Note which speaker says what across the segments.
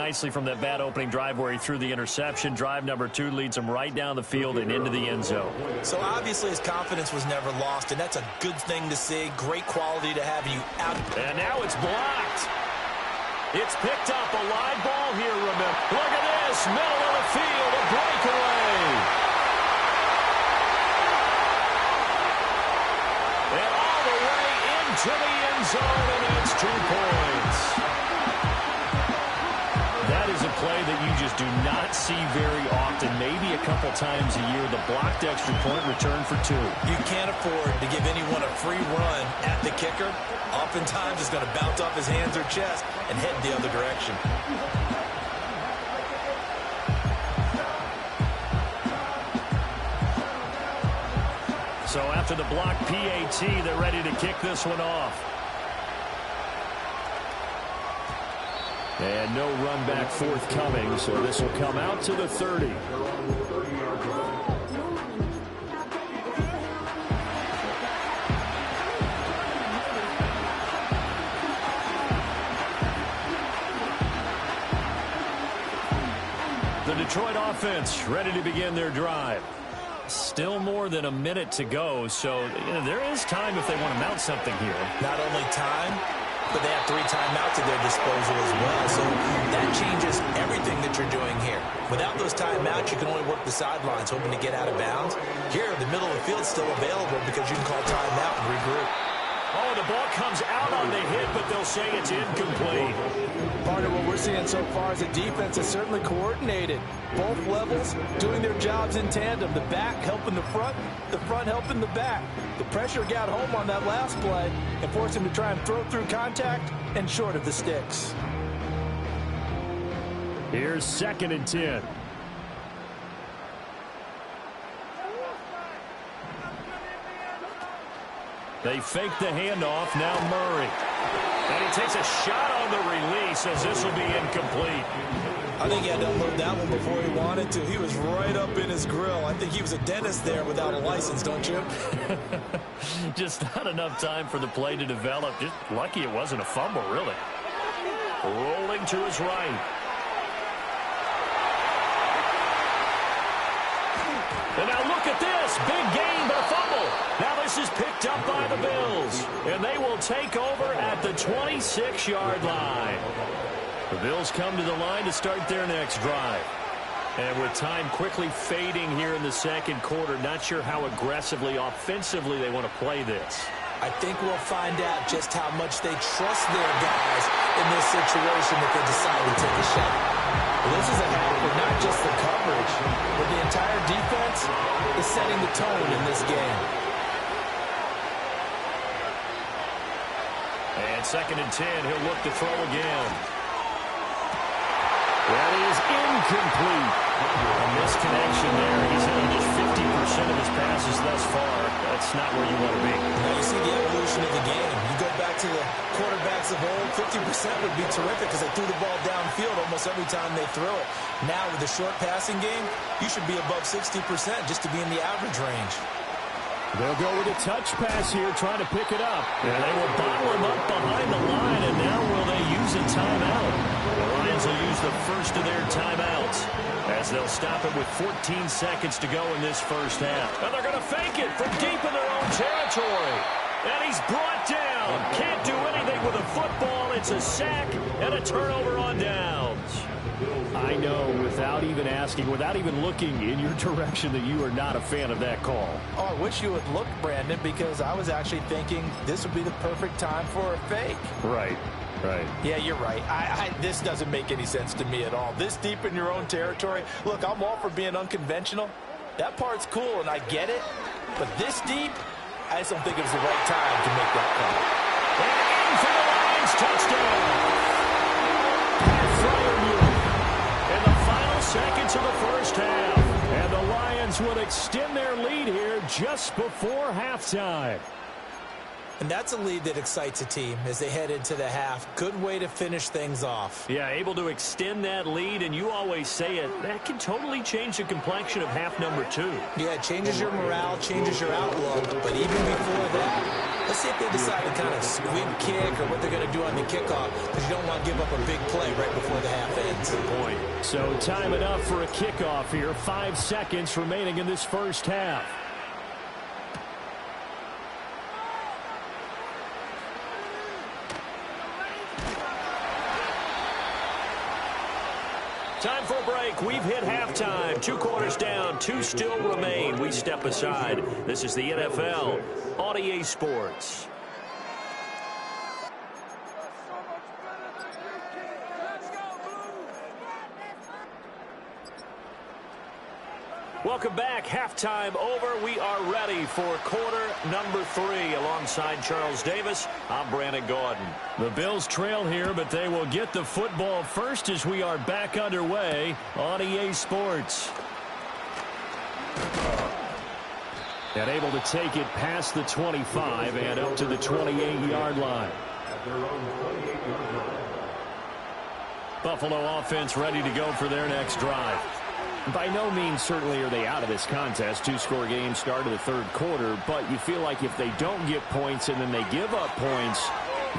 Speaker 1: nicely from that bad opening drive where he threw the interception. Drive number 2 leads him right down the field and into the end zone.
Speaker 2: So obviously his confidence was never lost, and that's a good thing to see. Great quality to have you out.
Speaker 1: And now it's blocked. It's picked up. A live ball here, remember. Look at this. Middle of the field. A breakaway. And all the way into the end zone, and it's 2 points. That is a play that you just do not see very often, maybe a couple times a year. The blocked extra point return for 2.
Speaker 2: You can't afford to give anyone a free run at the kicker. Oftentimes it's going to bounce off his hands or chest and head the other direction.
Speaker 1: So after the block PAT, they're ready to kick this one off. And no run back forthcoming, so this will come out to the 30. The Detroit offense ready to begin their drive. Still more than a minute to go, so there is time if they want to mount something here.
Speaker 2: Not only time, but they have 3 timeouts at their disposal as well, so that changes everything that you're doing here. Without those timeouts, you can only work the sidelines, hoping to get out of bounds. Here, the middle of the field's still available because you can call timeout and regroup.
Speaker 1: Oh, the ball comes out on the hit, but they'll say it's incomplete.
Speaker 3: Part of what we're seeing so far is the defense is certainly coordinated. Both levels doing their jobs in tandem. The back helping the front helping the back. The pressure got home on that last play and forced him to try and throw through contact and short of the sticks.
Speaker 1: Here's 2nd and 10. They fake the handoff. Now Murray. And he takes a shot on the release as this will be incomplete.
Speaker 2: I think he had to unload that one before he wanted to. He was right up in his grill. I think he was a dentist there without a license, don't you?
Speaker 1: Just not enough time for the play to develop. Just lucky it wasn't a fumble, really. Rolling to his right. And now look at this. Big gain, but a fumble. Now this is picked up by the Bills. And they will take over at the 26-yard line. The Bills come to the line to start their next drive. And with time quickly fading here in the second quarter, not sure how aggressively, offensively they want to play this.
Speaker 2: I think we'll find out just how much they trust their guys in this situation if they decide to take a shot. Well, this is a half where not just the coverage, but the entire defense is setting the tone in this game.
Speaker 1: And 2nd and 10, he'll look to throw again. That is incomplete. A misconnection there. He's in just 50% of his passes thus far. That's not where you want to be.
Speaker 2: Now you see the evolution of the game. You go back to the quarterbacks of old, 50% would be terrific because they threw the ball downfield almost every time they threw it. Now with the short passing game, you should be above 60% just to be in the average range.
Speaker 1: They'll go with a touch pass here, trying to pick it up. And they will bottle him up behind the line, and now will they use a timeout? The Lions will use the first of their timeouts as they'll stop it with 14 seconds to go in this first half. And they're going to fake it from deep in their own territory. And he's brought down. Can't do anything with a football. It's a sack and a turnover on downs. I know, without even asking, without even looking in your direction, that you are not a fan of that call.
Speaker 3: Oh, I wish you would look, Brandon, because I was actually thinking this would be the perfect time for a fake.
Speaker 1: Right. Right.
Speaker 3: Yeah, you're right. This doesn't make any sense to me at all. This deep in your own territory. Look, I'm all for being unconventional. That part's cool, and I get it. But this deep, I just don't think it was the right time to make that call.
Speaker 1: And in for the Lions, touchdown. In the final seconds of the first half. And the Lions will extend their lead here just before halftime.
Speaker 2: And that's a lead that excites a team as they head into the half. Good way to finish things off.
Speaker 1: Yeah, able to extend that lead, and you always say it, that can totally change the complexion of half number 2.
Speaker 2: Yeah, it changes your morale, changes your outlook. But even before that, Let's see if they decide to kind of squib kick or what they're going to do on the kickoff, because you don't want to give up a big play right before the half ends.
Speaker 1: Good point. So time enough for a kickoff here. 5 seconds remaining in this first half. Time for a break. We've hit halftime. 2 quarters down. 2 still remain. We step aside. This is the NFL on EA Sports. Welcome back. Halftime over. We are ready for quarter number 3. Alongside Charles Davis, I'm Brandon Gaudin. The Bills trail here, but they will get the football first as we are back underway on EA Sports. And able to take it past the 25 and up to the 28-yard line. Buffalo offense ready to go for their next drive. By no means certainly are they out of this contest. 2-score game start of the third quarter, but you feel like if they don't get points and then they give up points,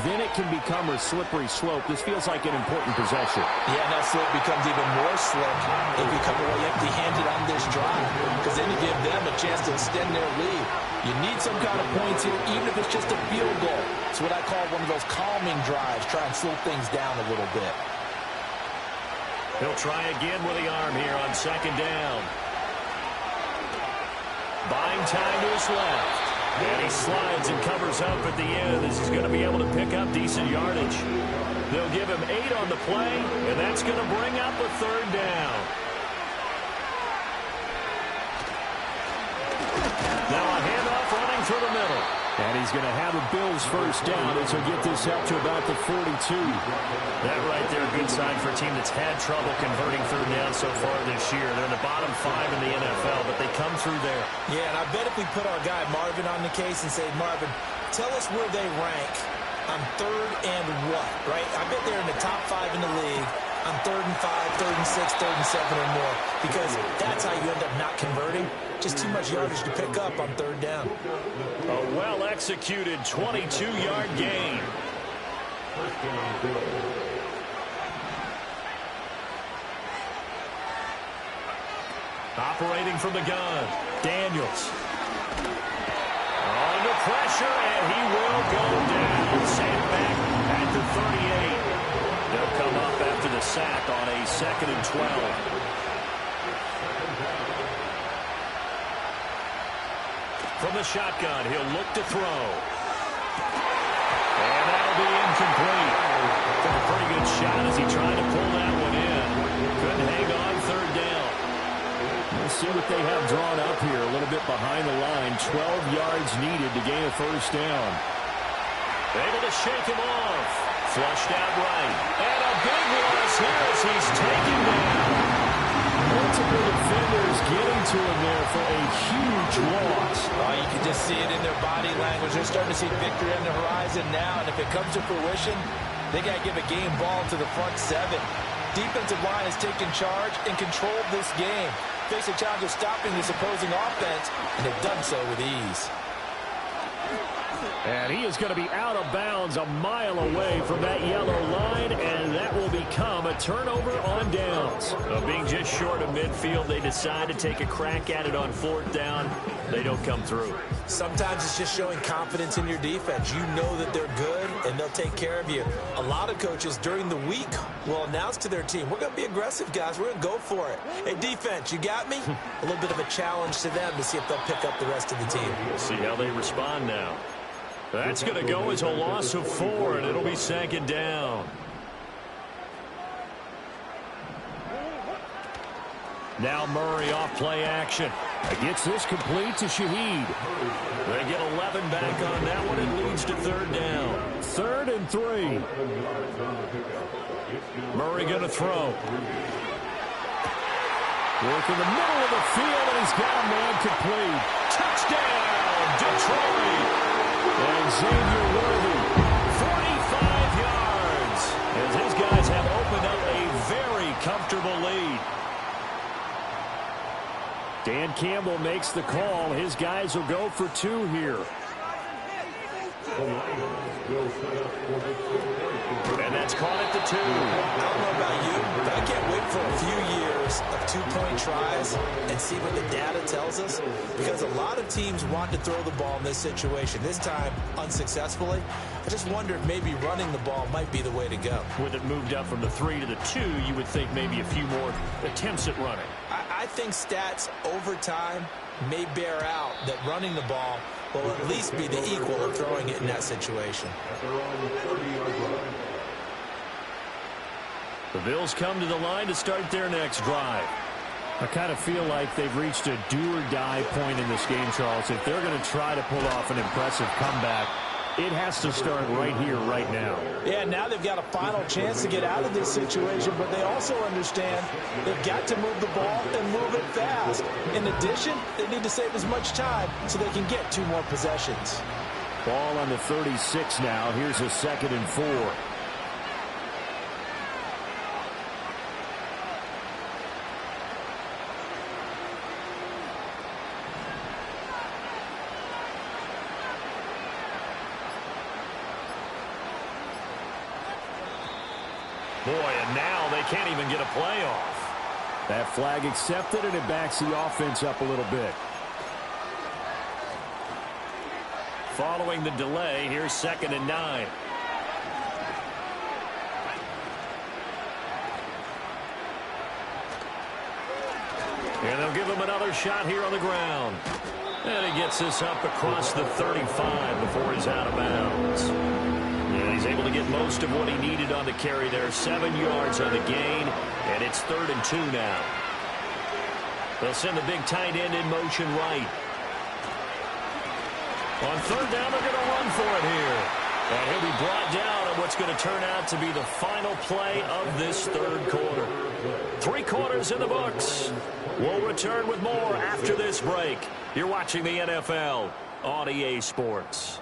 Speaker 1: then it can become a slippery slope. This feels like an important possession.
Speaker 2: Yeah, and that slope becomes even more slick if you come away empty-handed on this drive, because then you give them a chance to extend their lead. You need some kind of points here, even if it's just a field goal. It's what I call one of those calming drives. Try and slow things down a little bit.
Speaker 1: He'll try again with the arm here on second down. Buying time to his left. And he slides and covers up at the end as he's going to be able to pick up decent yardage. They'll give him 8 on the play, and that's going to bring up a third down. Now a handoff running through the middle. And he's going to have a Bills first down as he'll get this out to about the 42. That right there, a good sign for a team that's had trouble converting third down so far this year. They're in the bottom 5 in the NFL, but they come through there. Yeah, and I bet if we put our guy Marvin on the case and say, Marvin, tell us where they rank on third and what, right? I bet they're in the top 5 in the league on 3rd and 5, 3rd and 6, 3rd and 7 or more, because that's how you end up not converting. Just too much yardage to pick up on third down. A well-executed 22-yard gain. Operating from the gun, Daniels. Under pressure, and he will go down. Sent back at the 38. They'll come up after the sack on a 2nd and 12. From the shotgun, he'll look to throw. And that'll be incomplete. Took a pretty good shot as he tried to pull that one in. Couldn't hang on third down. Let's see what they have drawn up here. A little bit behind the line. 12 yards needed to gain a first down. Able to shake him off. Flushed out right. And a big loss here as he's taken down. Multiple defenders getting to him there for a huge loss.
Speaker 2: Oh, you can just see it in their body language. They're starting to see victory on the horizon now, and if it comes to fruition, they got to give a game ball to the front 7. Defensive line has taken charge and controlled this game. Face a challenge of stopping this opposing offense, and they've done so with ease.
Speaker 1: And he is going to be out of bounds a mile away from that yellow line, and that will become a turnover on downs. Being just short of midfield, they decide to take a crack at it on 4th down. They don't come through.
Speaker 2: Sometimes it's just showing confidence in your defense. You know that they're good, and they'll take care of you. A lot of coaches during the week will announce to their team, we're going to be aggressive, guys. We're going to go for it. Hey, defense, you got me? A little bit of a challenge to them to see if they'll pick up the rest of the team.
Speaker 1: We'll see how they respond now. That's going to go as a loss of 4, and it'll be 2nd down. Now Murray off play action. Gets this complete to Shaheed. They get 11 back on that one. It leads to 3rd down. 3rd and 3. Murray going to throw. Work in the middle of the field, and he's got a man complete. Touchdown, Detroit. And Xavier Worthy, 45 yards, as his guys have opened up a very comfortable lead. Dan Campbell makes the call. His guys will go for 2 here. And that's caught at the 2.
Speaker 2: I don't know about you, but I can't wait for a few years of two-point tries and see what the data tells us, because a lot of teams want to throw the ball in this situation. This time, unsuccessfully. I just wonder if maybe running the ball might be the way to go.
Speaker 1: With it moved up from the 3 to the 2, you would think maybe a few more attempts at running.
Speaker 2: I think stats over time may bear out that running the ball will at least be the equal of throwing it in that situation.
Speaker 1: The Bills come to the line to start their next drive. I kind of feel like they've reached a do-or-die point in this game, Charles. If they're going to try to pull off an impressive comeback, it has to start right here, right now.
Speaker 3: Yeah, now they've got a final chance to get out of this situation, but they also understand they've got to move the ball and move it fast. In addition, they need to save as much time so they can get 2 more possessions.
Speaker 1: Ball on the 36 now. Here's a 2nd and 4. Boy, and now they can't even get a play off. That flag accepted, and it backs the offense up a little bit. Following the delay, here's 2nd and 9. And they'll give him another shot here on the ground. And he gets this up across the 35 before he's out of bounds. And he's able to get most of what he needed on the carry there. 7 yards on the gain, and it's 3rd and 2 now. They'll send the big tight end in motion right. On 3rd down, they're going to run for it here. And he'll be brought down on what's going to turn out to be the final play of this 3rd quarter. 3 quarters in the books. We'll return with more after this break. You're watching the NFL on EA Sports.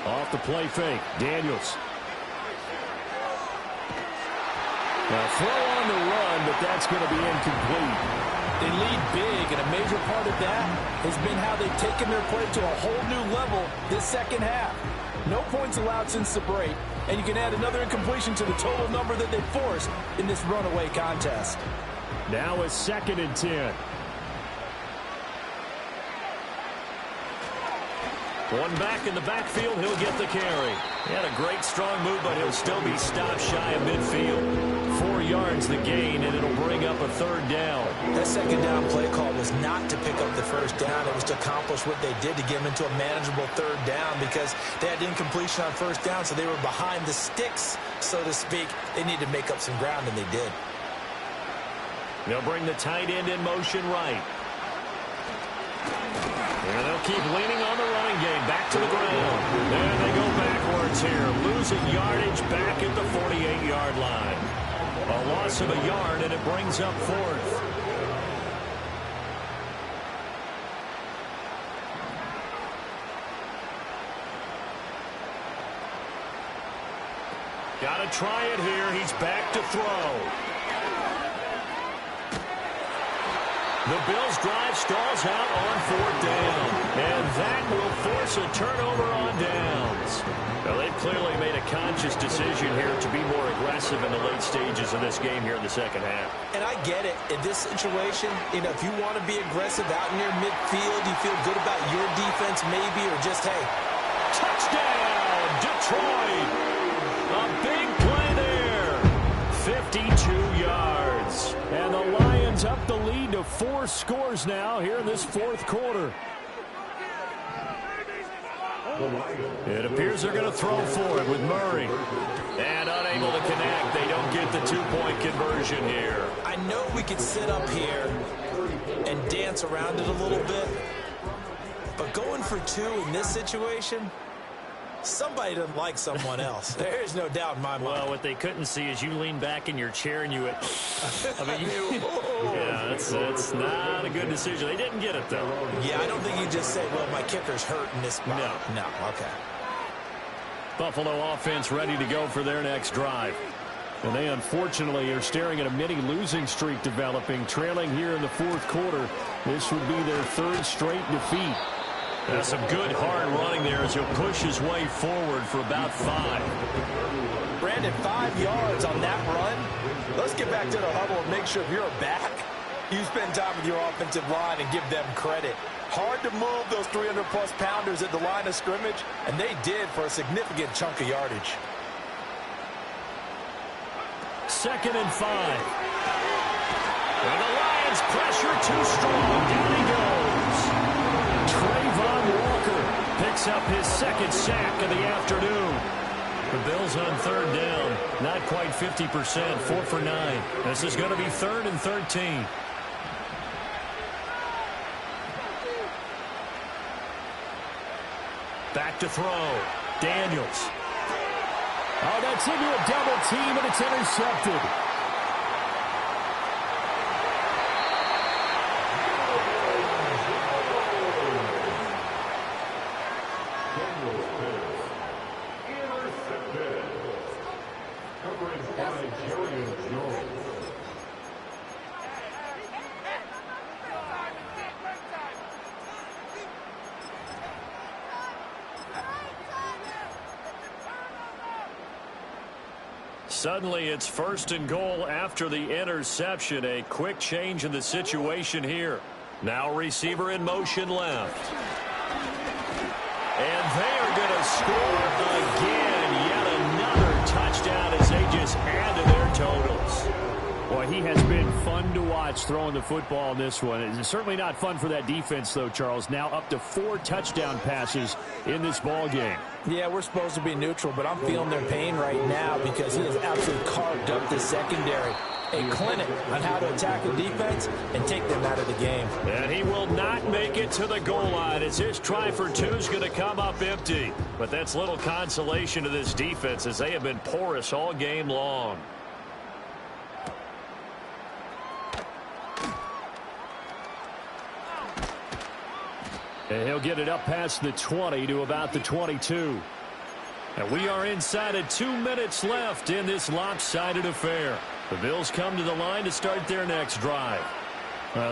Speaker 1: Off the play fake, Daniels. Now throw on the run, but that's going to be incomplete.
Speaker 3: They lead big, and a major part of that has been how they've taken their play to a whole new level this second half. No points allowed since the break, and you can add another incompletion to the total number that they forced in this runaway contest.
Speaker 1: Now a 2nd and 10. One back in the backfield, he'll get the carry. He had a great strong move, but he'll still be stopped shy of midfield. 4 yards the gain, and it'll bring up a 3rd down.
Speaker 2: That 2nd down play call was not to pick up the 1st down. It was to accomplish what they did, to get them into a manageable 3rd down, because they had incompletion on 1st down, so they were behind the sticks, so to speak. They needed to make up some ground, and they did.
Speaker 1: They'll bring the tight end in motion right. And they'll keep leaning on the running game. Back to the ground. And they go backwards here. Losing yardage back at the 48-yard line. A loss of a yard, and it brings up 4th. Got to try it here. He's back to throw. The Bills' drive stalls out on 4th down. And that will force a turnover on downs. Well, they've clearly made a conscious decision here to be more aggressive in the late stages of this game here in the second half. And I get it. In this situation, you know, if you want to be aggressive out near midfield, you feel good about your defense maybe, or just, hey, touchdown, Detroit. A big play there. 52 yards. And the Lions up the lead to 4 scores now here in this 4th quarter. It appears they're going to throw for it with Murray. And unable to connect. They don't get the 2-point conversion here.
Speaker 2: I know we could sit up here and dance around it a little bit, but going for 2 in this situation, somebody doesn't like someone else. There's no doubt in my mind.
Speaker 1: Well, what they couldn't see is you lean back in your chair and you went, I mean, yeah, that's not a good decision. They didn't get it, though.
Speaker 2: Yeah, I don't think you just say, well, my kicker's hurt in this spot. No, okay.
Speaker 1: Buffalo offense ready to go for their next drive. And they unfortunately are staring at a mini losing streak developing, trailing here in the fourth quarter. This would be their third straight defeat. That's some good hard running there as he'll push his way forward for about 5.
Speaker 3: Brandon, 5 yards on that run. Let's get back to the huddle and make sure if you're back, you spend time with your offensive line and give them credit. Hard to move those 300-plus pounders at the line of scrimmage, and they did for a significant chunk of yardage.
Speaker 1: 2nd and 5. And the Lions pressure too strong. Down he goes. Trayvon Walker picks up his 2nd sack of the afternoon. The Bills on 3rd down. Not quite 50%. 4 for 9. This is going to be 3rd and 13. Back to throw. Daniels. Oh, that's into a double team, and it's intercepted. Suddenly, it's 1st and goal after the interception. A quick change in the situation here. Now receiver in motion left. And they are going to score again. Yet another touchdown as they just add to their totals. Boy, he has been fun to watch throwing the football in this one. It's certainly not fun for that defense, though, Charles. Now up to 4 touchdown passes in this ball game.
Speaker 3: Yeah, we're supposed to be neutral, but I'm feeling their pain right now because he has absolutely carved up the secondary. A clinic on how to attack the defense and take them out of the game.
Speaker 1: And he will not make it to the goal line as his try for 2 is going to come up empty. But that's little consolation to this defense as they have been porous all game long. And he'll get it up past the 20 to about the 22. And we are inside of 2 minutes left in this lopsided affair. The Bills come to the line to start their next drive.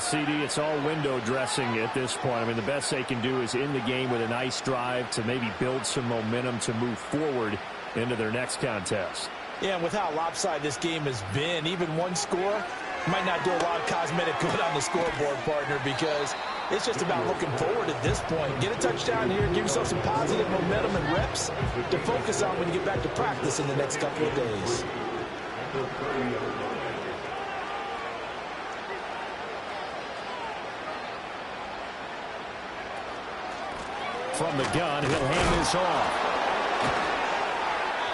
Speaker 1: CD, it's all window dressing at this point. I mean, the best they can do is in the game with a nice drive to maybe build some momentum to move forward into their next contest.
Speaker 3: Yeah, and with how lopsided this game has been, even one score might not do a lot of cosmetic good on the scoreboard, partner, because it's just about looking forward at this point. Get a touchdown here, give yourself some positive momentum and reps to focus on when you get back to practice in the next couple of days.
Speaker 1: From the gun, he'll hand this off.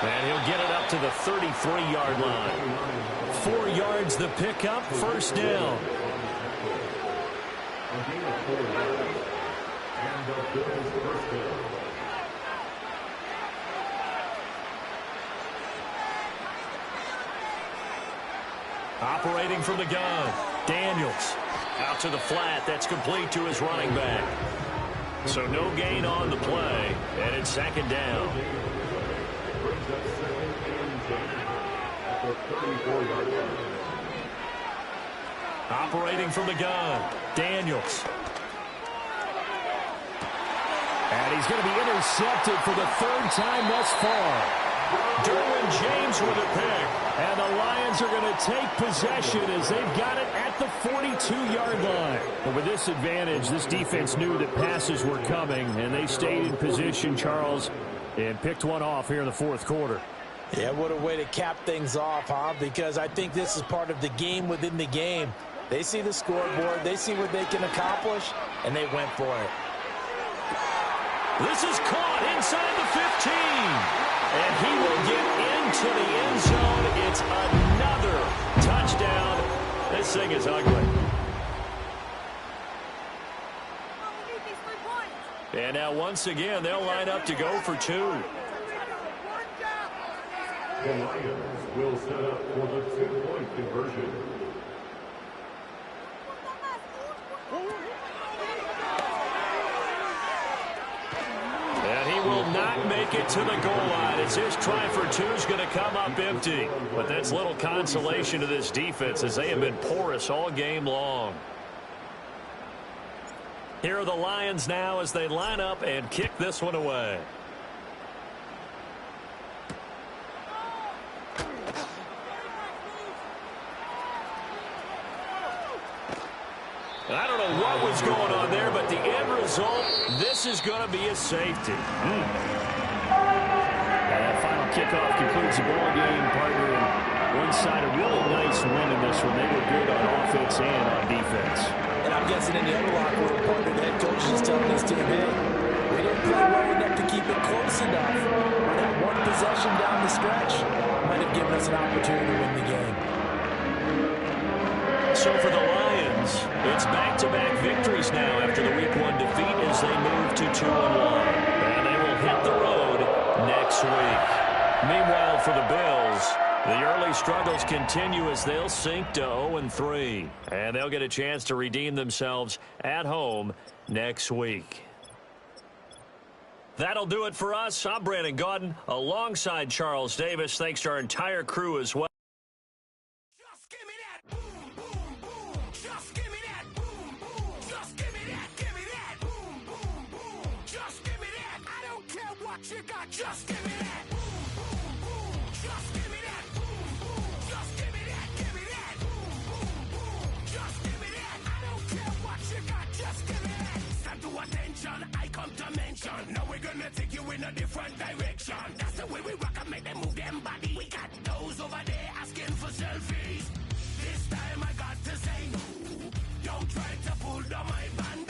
Speaker 1: And he'll get it up to the 33-yard line. 4 yards the pickup, 1st down. Operating from the gun, Daniels. Out to the flat, that's complete to his running back. So no gain on the play, and it's 2nd down. Operating from the gun, Daniels. And he's going to be intercepted for the 3rd time thus far. Derwin James with a pick. And the Lions are going to take possession as they've got it at the 42-yard line. But with this advantage, this defense knew that passes were coming, and they stayed in position, Charles, and picked one off here in the 4th quarter.
Speaker 3: Yeah, what a way to cap things off, huh? Because I think this is part of the game within the game. They see the scoreboard, they see what they can accomplish, and they went for it.
Speaker 1: This is caught inside the 15. And he will get into the end zone. It's another touchdown. This thing is ugly. And now once again, they'll line up to go for 2.
Speaker 4: The Lions will set up for the 2-point conversion.
Speaker 1: And he will not not make it to the goal line as his try for two is going to come up empty. But that's little consolation to this defense as they have been porous all game long. Here are the Lions now as they line up and kick this one away. I don't know what was going on there, but the end result, this is going to be a safety. And that final kickoff concludes the ball game, partner. And one side, a really nice win in this one. They were good on offense and on defense.
Speaker 3: And I'm guessing in the other locker room, partner, the head coach is telling his team, hey, we didn't play well enough to keep it close enough. That one possession down the stretch might have given us an opportunity to win the game.
Speaker 1: So for the Lions, it's back-to-back victories now after the Week 1 defeat as they move to 2-1. And they will hit the road next week. Meanwhile, for the Bills, the early struggles continue as they'll sink to 0-3. And they'll get a chance to redeem themselves at home next week. That'll do it for us. I'm Brandon Gaudin alongside Charles Davis. Thanks to our entire crew as well.
Speaker 5: Just give me that. Boom, boom, boom. Just give me that. Boom, boom. Just give me that. Give me that. Boom, boom, boom. Just give me that. I don't care what you got. Just give me that. Stand to attention. I come to mention. Now we're gonna take you in a different direction. That's the way we rock and make them move them body. We got those over there asking for selfies. This time I got to say no. Don't try to pull down my band.